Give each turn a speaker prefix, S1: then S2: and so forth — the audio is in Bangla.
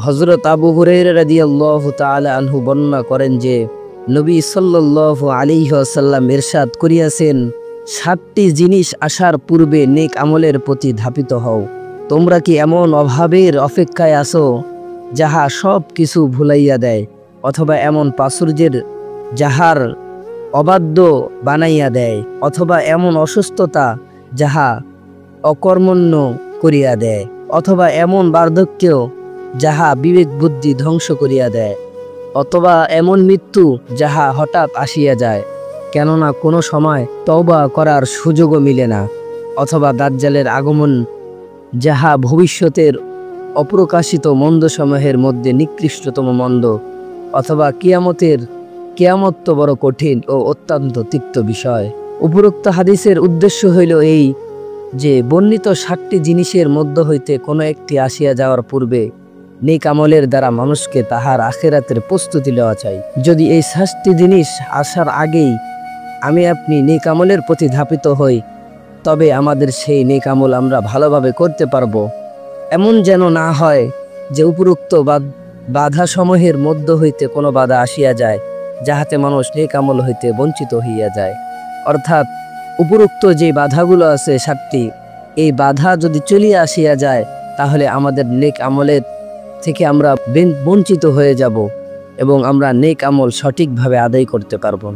S1: হযরত আবু হুরায়রা রাদিয়াল্লাহু তাআলা আনহু বর্ণনা করেন যে নবী সাল্লাল্লাহু আলাইহি ওয়াসাল্লাম ইরশাদ করিয়াছেন, 7টি জিনিস আসার পূর্বে নেক আমলের প্রতি ধাবিত হও। তোমরা কি এমন অভাবের অপেক্ষায় আছো যাহা সব কিছু ভুলাইয়া দেয়, অথবা এমন প্রাচুর্যের যাহার অবাধ্য বানাইয়া দেয়, অথবা এমন অসুস্থতা যাহা অকর্মণ্য করিয়া দেয়, অথবা এমন বার্ধক্য যাহা বিবেক বুদ্ধি ধ্বংস করিয়া দেয়, অথবা এমন মৃত্যু যাহা হঠাৎ আসিয়া যায়, কেননা কোনো সময় তওবা করার সুযোগও মিলে না, অথবা দাজ্জালের আগমন যাহা ভবিষ্যতের অপ্রকাশিত মন্দসমূহের মধ্যে নিকৃষ্টতম মন্দ, অথবা কিয়ামত তো বড় কঠিন ও অত্যন্ত তিক্ত বিষয়। উপরোক্ত হাদিসের উদ্দেশ্য হইল এই যে বর্ণিত 7টি জিনিসের মধ্য হইতে কোনো একটি আসিয়া যাওয়ার পূর্বে নেক আমলের দ্বারা মানুষকে তাহার আখিরাতের প্রস্তুতি নেওয়া চাই। যদি এই 7টি জিনিস আসার আগেই আমি আপনি নেক আমলের প্রতি ধাবিত হই, তবে আমাদের সেই নেক আমল আমরা ভালোভাবে করতে পারবো। এমন যেন না হয় যে উপরোক্ত বাধাসমূহের মধ্য হইতে কোনো বাধা আসিয়া যায় যাহাতে মানুষ নেক আমল হইতে বঞ্চিত হইয়া যায়। অর্থাৎ উপরোক্ত যে বাধাগুলো আছে 7টি, এই বাধা যদি চলিয়া আসিয়া যায় তাহলে আমাদের নেক আমলের থেকে আমরা বঞ্চিত হয়ে যাব এবং আমরা নেক আমল সঠিকভাবে আদায় করতে পারবো না।